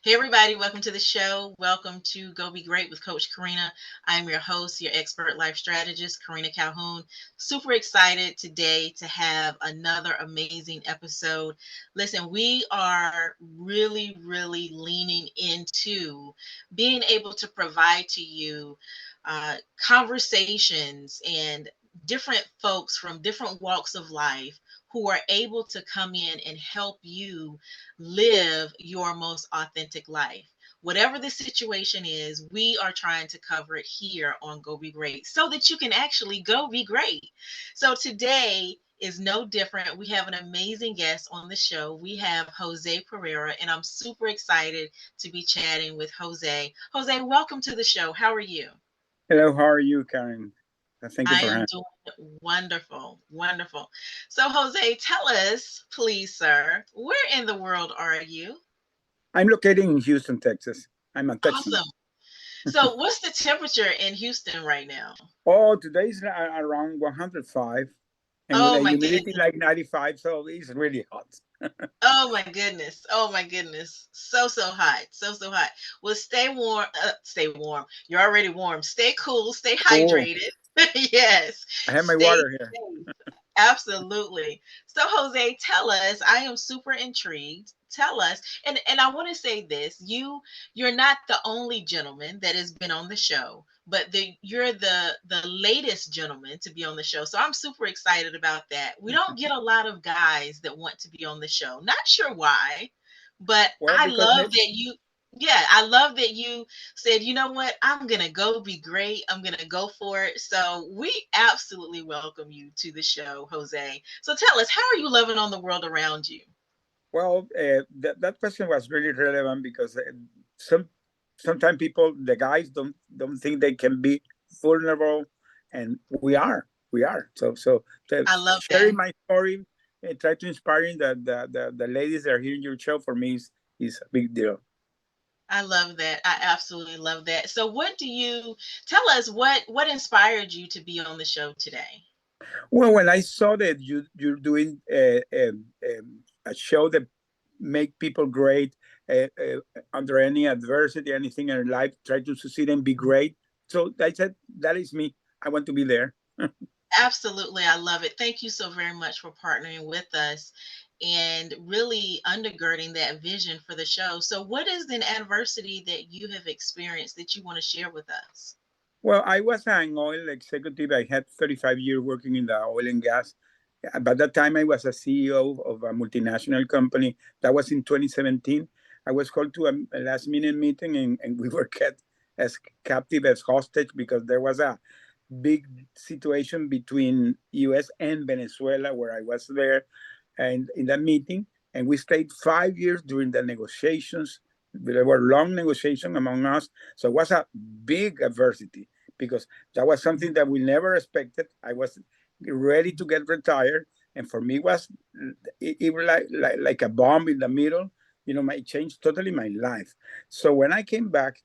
Hey, everybody, welcome to the show. Welcome to Go Be Great with Coach Karena. I'm your host, your expert life strategist, Karena Calhoun. Super excited today to have another amazing episode. Listen, we are really leaning into being able to provide to you conversations and different folks from different walks of life who are able to come in and help you live your most authentic life. Whatever the situation is, we are trying to cover it here on Go Be Great so that you can actually go be great. So today is no different. We have an amazing guest on the show. We have Jose Pereira, and I'm super excited to be chatting with Jose. Jose, welcome to the show. How are you? Hello, how are you, Karen? Thank you I for am having. doing wonderful. So, Jose, tell us, please, sir, where in the world are you? I'm located in Houston, Texas. I'm a Texan. Awesome. So, what's the temperature in Houston right now? Oh, today's around 105, and with Oh a my humidity goodness. like 95, so it's really hot. Oh my goodness. Oh my goodness. So hot. So hot. Well, stay warm. Stay warm. You're already warm. Stay cool. Stay Oh, hydrated. Yes. I have my Stay water here. safe. Absolutely. So Jose, tell us, I am super intrigued. Tell us, and I want to say this, you're not the only gentleman that has been on the show, but you're the latest gentleman to be on the show. So I'm super excited about that. We don't get a lot of guys that want to be on the show. Not sure why, but Well, because I love that you said, you know what, I'm gonna go be great. I'm gonna go for it. So we absolutely welcome you to the show, Jose. So tell us, how are you loving on the world around you? that question was really relevant because some sometimes people, the guys, don't think they can be vulnerable, and we are. So I love sharing that. my story, try to inspiring the ladies that are hearing your show for me is a big deal. I love that. I absolutely love that. So what do you tell us, what inspired you to be on the show today? Well, when I saw that you're doing a show that make people great under any adversity, anything in their life, try to succeed and be great. So I said, that is me. I want to be there. Absolutely. I love it. Thank you so very much for partnering with us and really undergirding that vision for the show. So, what is an adversity that you have experienced that you want to share with us? Well, I was an oil executive. I had 35 years working in the oil and gas. By that time, I was a CEO of a multinational company. That was in 2017. I was called to a last minute meeting, and we were kept as captive, as hostage, because there was a big situation between US and Venezuela, where I was there and in that meeting. And we stayed 5 years during the negotiations. There were long negotiations among us. So it was a big adversity because that was something that we never expected. I was ready to get retired. And for me, it was even like a bomb in the middle. It changed totally my life. So when I came back,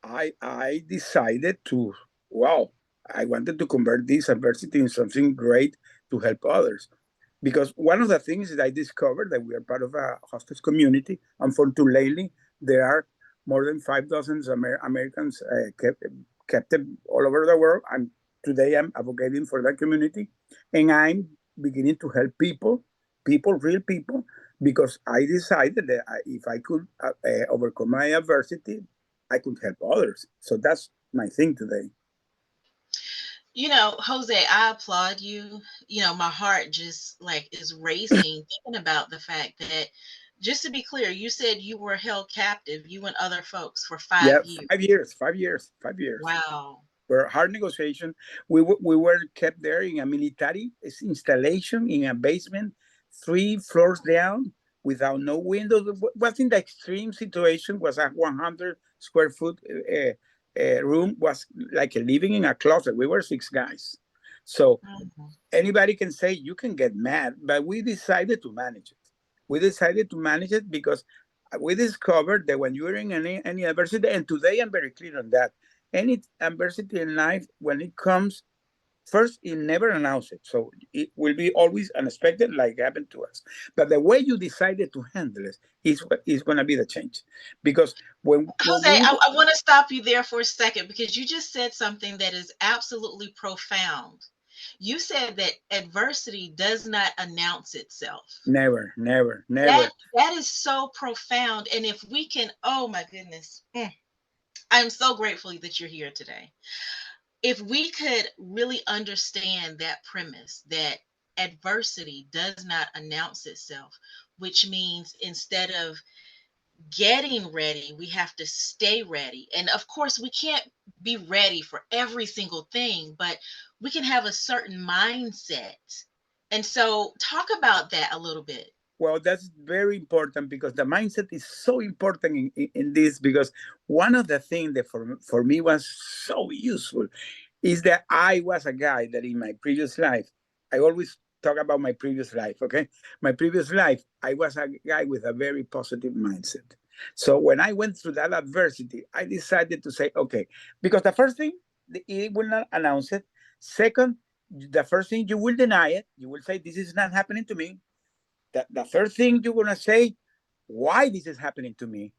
I decided to, wow, I wanted to convert this adversity in something great to help others. Because one of the things that I discovered that we are part of a hostage community. Unfortunately, there are more than 5,000 Americans captive all over the world. And today I'm advocating for that community. And I'm beginning to help real people, because I decided that if I could overcome my adversity, I could help others. So that's my thing today. You know, Jose, I applaud you. You know, my heart just like is racing thinking about the fact that, just to be clear, you said you were held captive, you and other folks, for Yeah, 5 years. 5 years, 5 years, 5 years. Wow. Were hard negotiation. We were kept there in a military installation in a basement, 3 floors down, without no windows. Was in the extreme situation. Was a 100 square foot room. Was like living in a closet. We were 6 guys. So Mhm. anybody can say you can get mad, but we decided to manage it. We decided to manage it because we discovered that when you're in any adversity, and today I'm very clear on that, any adversity in life, when it comes, First, it never announce it, so it will be always unexpected, like happened to us. But the way you decided to handle it is going to be the change, because when Jose, we I want to stop you there for a second because you just said something that is absolutely profound. You said that adversity does not announce itself. never, never, That never. that is so profound. And if we can, oh my goodness, I'm so grateful that you're here today. If we could really understand that premise that adversity does not announce itself, which means instead of getting ready, we have to stay ready. And of course, we can't be ready for every single thing, but we can have a certain mindset. And so, talk about that a little bit. Well, that's very important, because the mindset is so important in this, because one of the things that for me was so useful is that I was a guy that in my previous life, I always talk about my previous life, okay? My previous life, I was a guy with a very positive mindset. So when I went through that adversity, I decided to say, okay, because the first thing, it will not announce it. Second, the first thing, you will deny it. You will say, this is not happening to me. The third thing, you're going to say, why this is happening to me.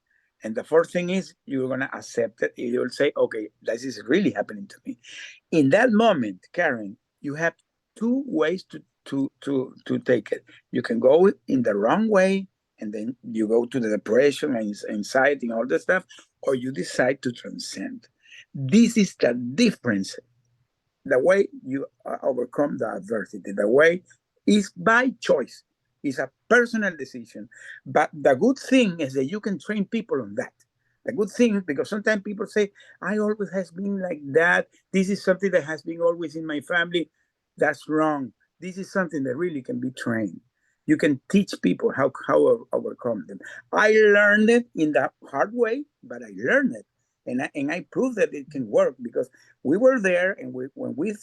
And the fourth thing is, you're going to accept it. You'll say, okay, this is really happening to me. In that moment, Karen, you have two ways to take it. You can go in the wrong way, and then you go to the depression and anxiety and all that stuff, or you decide to transcend. This is the difference. The way you overcome the adversity, the way is by choice. It's a personal decision. But the good thing is that you can train people on that. The good thing, because sometimes people say, I always has been like that. This is something that has been always in my family. That's wrong. This is something that really can be trained. You can teach people how to overcome them. I learned it in the hard way, but I learned it. And I proved that it can work, because we were there, and when we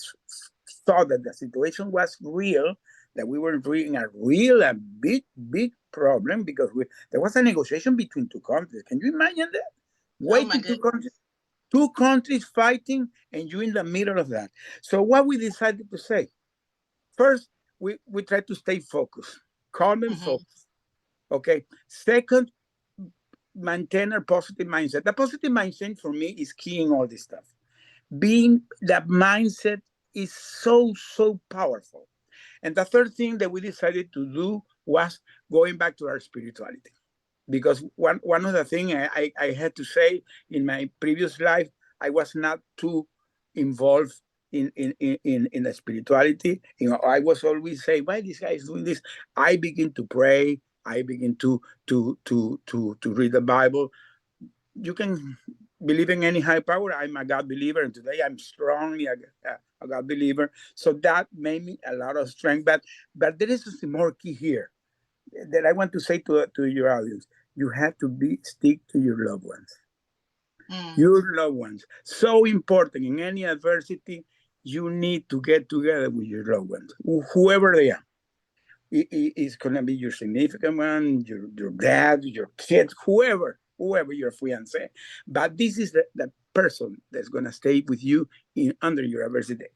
saw that the situation was real, that we were in a real and big problem, because there was a negotiation between two countries. Can you imagine that? Oh my Waiting goodness. two countries fighting, and you in the middle of that. So what we decided to say, first, we tried to stay focused, calm and Hmm. focused. Okay. Second, maintain a positive mindset. The positive mindset for me is key in all this stuff. Being that mindset is so powerful. And the third thing that we decided to do was going back to our spirituality, because one of the things I had to say, in my previous life, I was not too involved in the spirituality. I was always saying, why this guy is doing this. I begin to pray. I begin to read the Bible. You can believe in any high power. I'm a God believer, and today I'm strongly a God believer. So that made me a lot of strength. But there is something more key here that I want to say to your audience. You have to stick to your loved ones. Mm. Your loved ones. So important in any adversity. You need to get together with your loved ones, whoever they are. It's going to be your significant one, your dad, your kids, whoever your fiance. But this is the person that's going to stay with you under your adversity.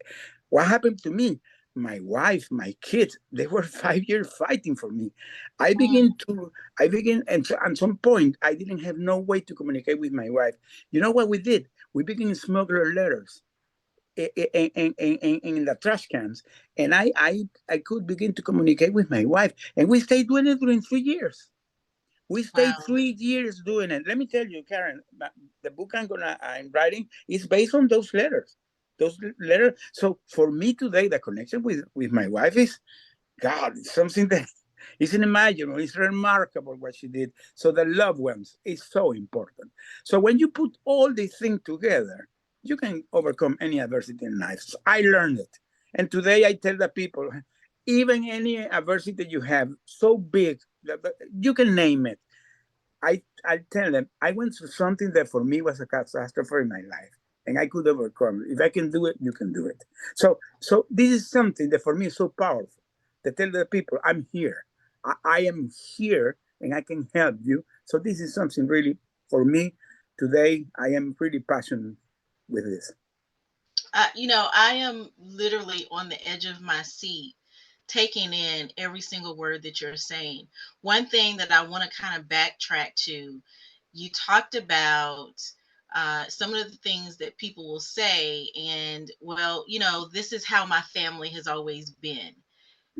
What happened to me? My wife, my kids, they were 5 years fighting for me. Mm. I begin, and so at some point, I didn't have no way to communicate with my wife. You know what we did? We began smuggler letters in the trash cans, and I could begin to communicate with my wife, and we stayed doing it during 3 years. We stayed Wow. 3 years doing it. Let me tell you, Karen, the book I'm writing is based on those letters. Those letters. So for me today, the connection with my wife is God. It's something that is unimaginable. It's remarkable what she did. So the loved ones is so important. So when you put all these things together, you can overcome any adversity in life. So I learned it. And today I tell the people, even any adversity you have, so big, that you can name it. I tell them I went through something that for me was a catastrophe in my life, and I could overcome it. If I can do it, you can do it. So this is something that for me is so powerful. To tell the people, I'm here. I am here, and I can help you. So this is something really for me today. I am really passionate with this. I am literally on the edge of my seat, taking in every single word that you're saying. One thing that I want to kind of backtrack to, you talked about some of the things that people will say, and well, this is how my family has always been.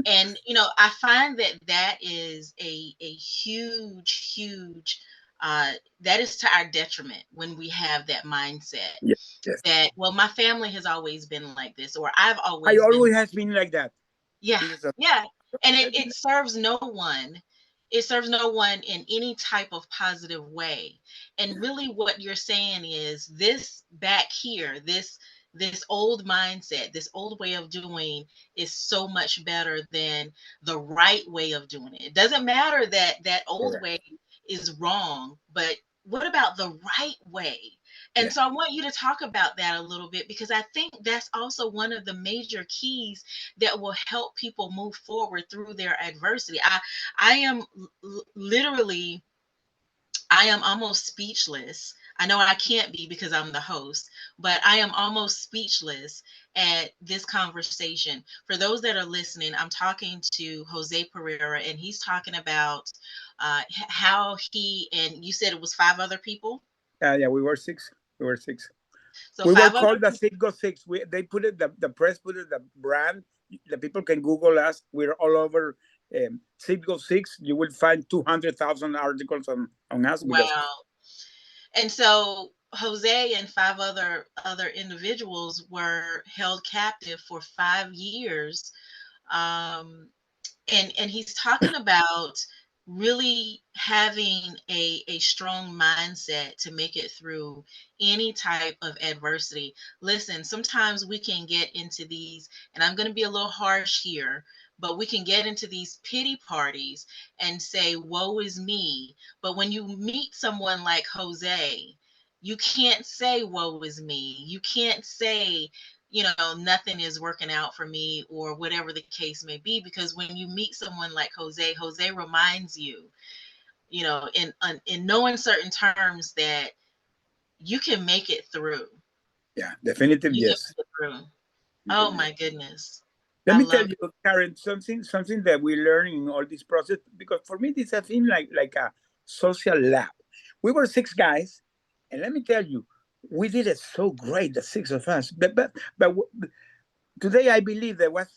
And I find that that is a huge, huge, that is to our detriment when we have that mindset Yes, yes. that, well, my family has always been like this, or I've I always been. always has been like that. Yeah, This is a, yeah. And it serves no one. It serves no one in any type of positive way. And really what you're saying is this back here, this old mindset, this old way of doing is so much better than the right way of doing it. It doesn't matter that that old way correct. is wrong, but what about the right way? And Yeah, so I want you to talk about that a little bit, because I think that's also one of the major keys that will help people move forward through their adversity. I am literally, I am almost speechless. I know I can't be because I'm the host, but I am almost speechless at this conversation. For those that are listening, I'm talking to Jose Pereira, and he's talking about how he, and you said it was five other people. yeah. We were six. We were six. So We were five other called the people. Citgo Six. They put it. The press put it. The brand. The people can Google us. We're all over. Citgo Six. You will find 200,000 articles on us because Wow. And so Jose and five other individuals were held captive for 5 years, um, and he's talking about really having a strong mindset to make it through any type of adversity. Listen, sometimes we can get into these, and I'm going to be a little harsh here, but we can get into these pity parties and say woe is me. But when you meet someone like Jose, you can't say woe is me. You can't say, nothing is working out for me, or whatever the case may be, because when you meet someone like Jose reminds you, in no uncertain terms, that you can make it through. yeah, definitive You can yes. make it through. Oh Definitive. my goodness. Let I me tell love you, Karen, something that we learn in all this process, because for me this has been like a social lab. We were six guys, and let me tell you, we did it so great, the six of us. But today I believe that was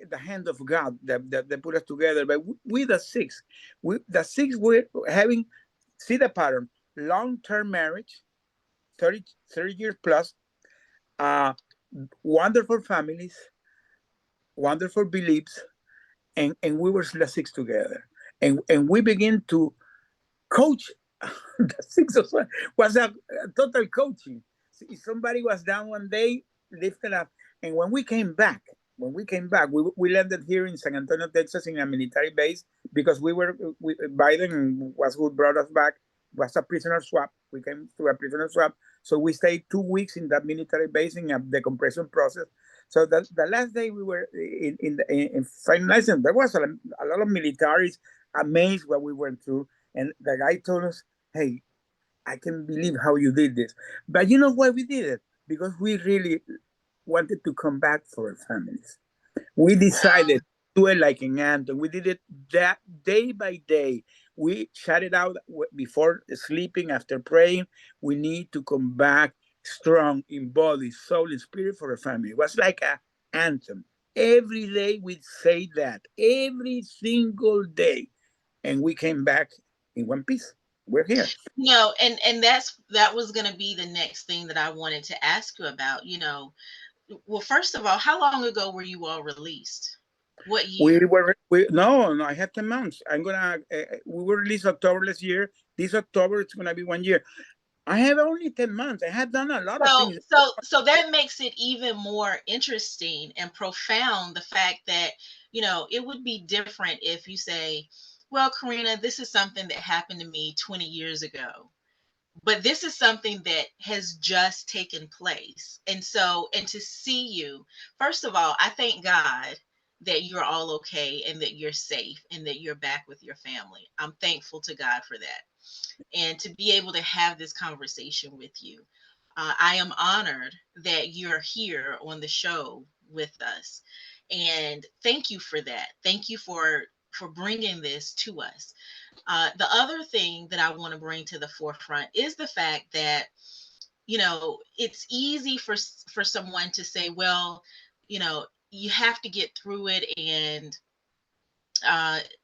the hand of God that put us together. But we the six were having, see the pattern, long-term marriage, 30 years plus, uh, wonderful families, wonderful beliefs, and we were the six together, and we begin to coach. The six of us was a total coaching. If somebody was down one day, lifted up. And when we came back, we landed here in San Antonio, Texas, in a military base, because Biden was who brought us back. Was a prisoner swap. We came through a prisoner swap, so we stayed 2 weeks in that military base in a decompression process. So the last day we were in finalizing, there was a lot of militaries amazed what we went through, and the guy told us, "Hey, I can believe how you did this." But you know why we did it? Because we really wanted to come back for our families. We decided to do it like an anthem. We did it that day by day. We shut it out before sleeping, after praying. We need to come back strong in body, soul, and spirit for our family. It was like a anthem. Every day we say that. Every single day. And we came back in one piece. We're here. No, and that was going to be the next thing that I wanted to ask you about. Well, first of all, how long ago were you all released? What year? We no, no, I had 10 months. We were released October last year. This October it's gonna be 1 year. I have only 10 months. I have done a lot of So, things. so that makes it even more interesting and profound. The fact that, it would be different if you say, well, Karena, this is something that happened to me 20 years ago, but this is something that has just taken place. And so, and to see you, first of all, I thank God that you're all okay and that you're safe and that you're back with your family. I'm thankful to God for that. And to be able to have this conversation with you. I am honored that you're here on the show with us, and thank you for that. Thank you for bringing this to us. The other thing that I want to bring to the forefront is the fact that, it's easy for someone to say, well, you have to get through it, and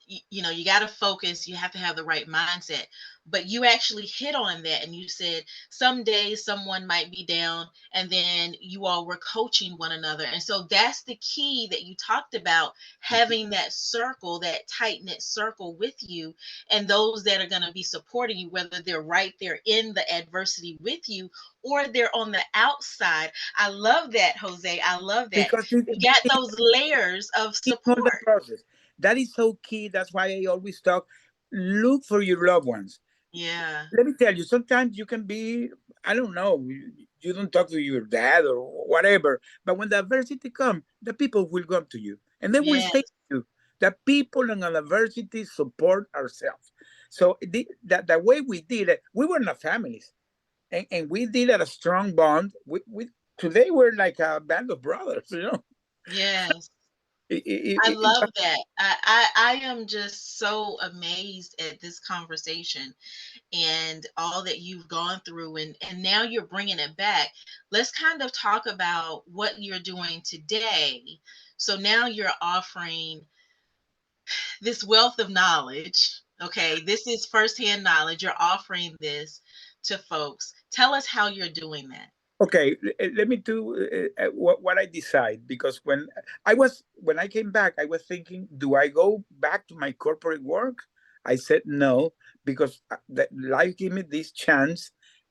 you got to focus, you have to have the right mindset. But you actually hit on that, and you said some days someone might be down, and then you all were coaching one another. And so that's the key that you talked about, having that circle, that tight knit circle with you, and those that are going to be supporting you, whether they're right there in the adversity with you or they're on the outside. I love that, Jose. I love that. Because You got those layers of in all the support. process. That is so key. That's why I always talk. Look for your loved ones. Yeah. Let me tell you, sometimes you can be, I don't know, you don't talk to your dad or whatever, but when the adversity comes, the people will come to you and they will Yeah. say to you, the people in an adversity support ourselves. So the way we did it, we were not families, and we did it a strong bond. We today we're like a band of brothers, you know. Yes. I It love that. I am just so amazed at this conversation and all that you've gone through, and now you're bringing it back. Let's kind of talk about what you're doing today. So now you're offering this wealth of knowledge. Okay, this is firsthand knowledge. You're offering this to folks. Tell us how you're doing that. Okay, let me do what I decide, because when I came back, I was thinking, do I go back to my corporate work? I said no, because life gave me this chance,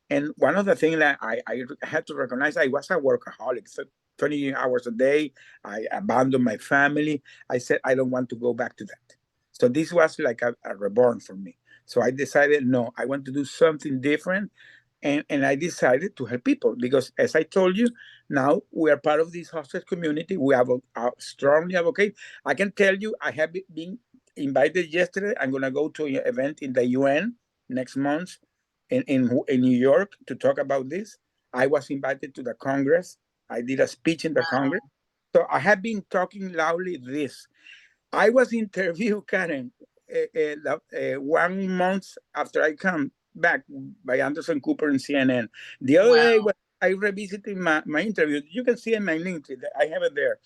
and one of the things that I had to recognize, I was a workaholic, so 20 hours a day. I abandoned my family. I said I don't want to go back to that. So this was like a reborn for me. So I decided no, I want to do something different, and I decided to help people because, as I told you, now we are part of this hostage community. We have a strongly advocate. I can tell you, I have been invited yesterday. I'm going to go to an event in the UN next month in New York to talk about this. I was invited to the Congress. I did a speech in the Congress. So I have been talking loudly this. I was interviewed, Karen, 1 month after I come back by Anderson Cooper and CNN. The other day, Wow. when I revisited my interview, you can see in my LinkedIn, I have it there.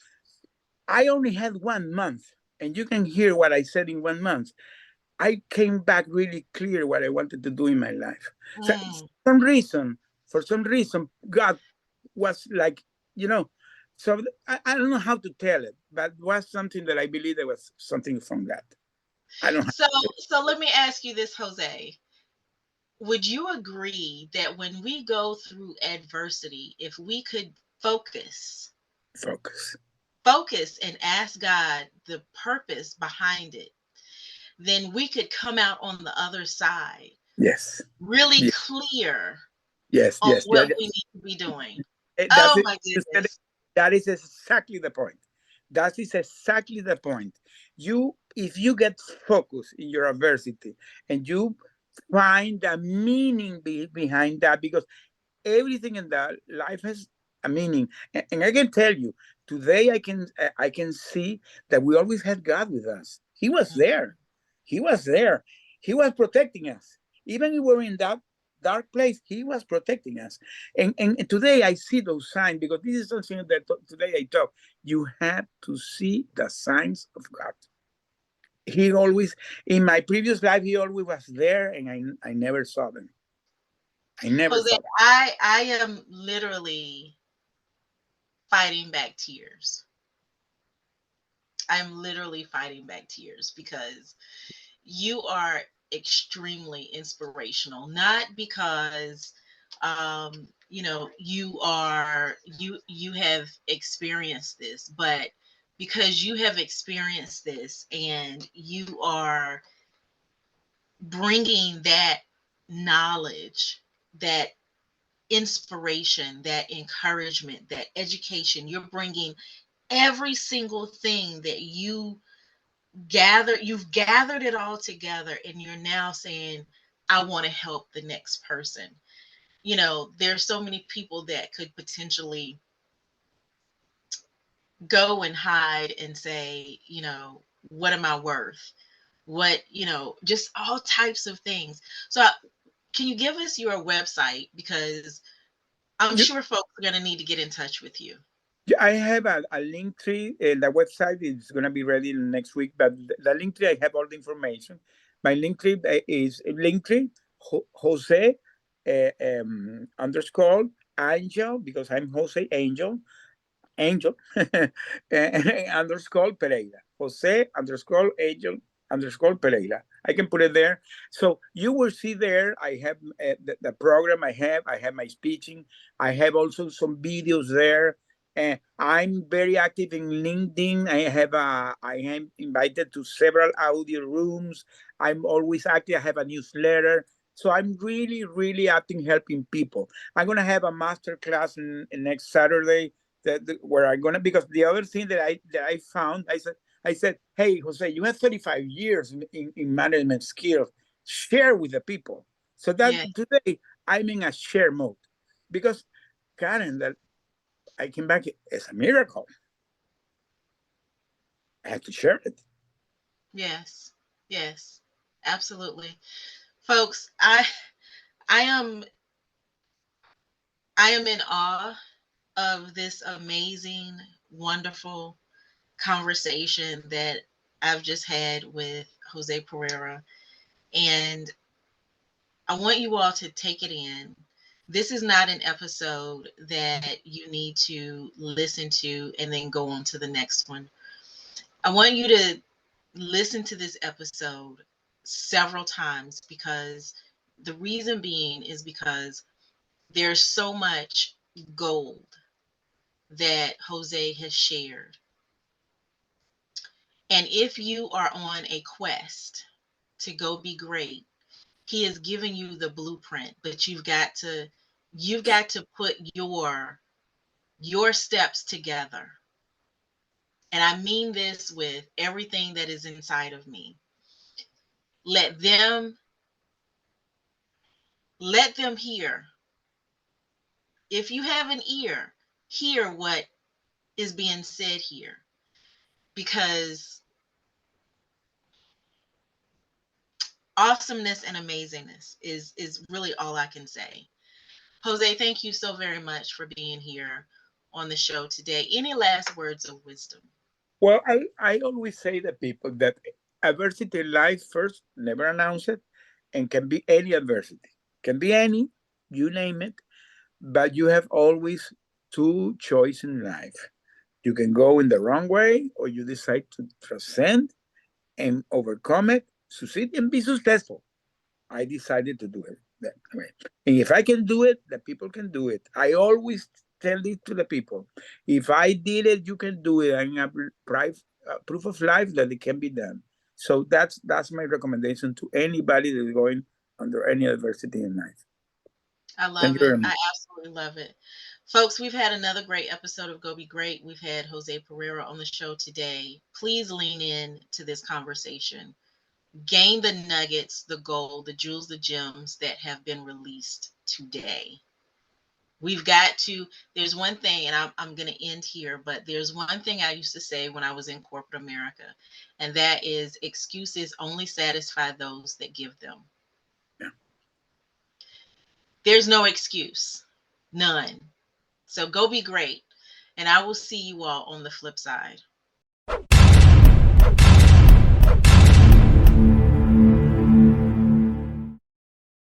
I only had 1 month, and you can hear what I said in 1 month. I came back really clear what I wanted to do in my life. So Mm. for some reason, God was like, you know, so I don't know how to tell it, but it was something that I believe there was something from God. I don't have So, so let me ask you this, Jose. Would you agree that when we go through adversity, if we could focus. focus and ask God the purpose behind it, then we could come out on the other side Yes. really Yes. clear Yes. on Yes. Yeah, what we yes. need to be doing. That's Oh it. my You said it. goodness. That is exactly the point. That is exactly the point. If you get focused in your adversity and you find the meaning behind that, because everything in that life has a meaning, and I can tell you today, I can see that we always had God with us. He was there. He was there. He was protecting us. Even if we were in that dark place, He was protecting us. And today I see those signs, because this is something that today I talk. You have to see the signs of God. He always, in my previous life, He always was there, and I never saw them. I never Jose, saw them. I am literally fighting back tears. I'm literally fighting back tears because you are extremely inspirational, not because you have experienced this, but because you have experienced this and you are bringing that knowledge, that inspiration, that encouragement, that education. You're bringing every single thing that you've gathered it all together, and you're now saying, I want to help the next person. there's so many people that could potentially go and hide and say, what am I worth? What, just all types of things. So, can you give us your website? Because I'm You, sure folks are going to need to get in touch with you. I have a link tree. The website is going to be ready next week, but the link tree, I have all the information. My link tree is Linktree Jose underscore Angel, because I'm Jose Angel underscore Pereira. Jose underscore Angel underscore Pereira. I can put it there. So you will see there, I have the program I have my speeching. I have also some videos there. I'm very active in LinkedIn. I am invited to several audio rooms. I'm always active. I have a newsletter. So I'm really, really active helping people. I'm gonna have a master class next Saturday where I'm gonna, because the other thing that I found, I said, hey Jose, you have 35 years in management skills. Share with the people. So that Yeah. today I'm in a share mode, because Karen, that I came back as a miracle. I have to share it. Yes. Yes. Absolutely. Folks, I am in awe of this amazing, wonderful conversation that I've just had with Jose Pereira. And I want you all to take it in. This is not an episode that you need to listen to and then go on to the next one. I want you to listen to this episode several times, because the reason being is because there's so much gold that Jose has shared. And if you are on a quest to go be great, he is giving you the blueprint, but you've got to put your steps together. And I mean this with everything that is inside of me. Let them let them hear. If you have an ear, hear what is being said here, because awesomeness and amazingness is really all I can say. Jose, thank you so very much for being here on the show today. Any last words of wisdom? Well, I always say to people that adversity in life, first, never announce it, and can be any adversity. Can be any, you name it, but you have always two choices in life. You can go in the wrong way, or you decide to transcend and overcome it, succeed and be successful. I decided to do it that way. And if I can do it, the people can do it. I always tell it to the people. If I did it, you can do it. I'm a proof of life that it can be done. So that's my recommendation to anybody that's going under any adversity in life. I Thank love you very it. much. I absolutely love it. Folks, we've had another great episode of Go Be Great. We've had Jose Pereira on the show today. Please lean in to this conversation. Gain the nuggets, the gold, the jewels, the gems that have been released today. We've got to, there's one thing, and I'm going to end here, but there's one thing I used to say when I was in corporate America, and that is excuses only satisfy those that give them. Yeah. There's no excuse, none. So go be great. And I will see you all on the flip side.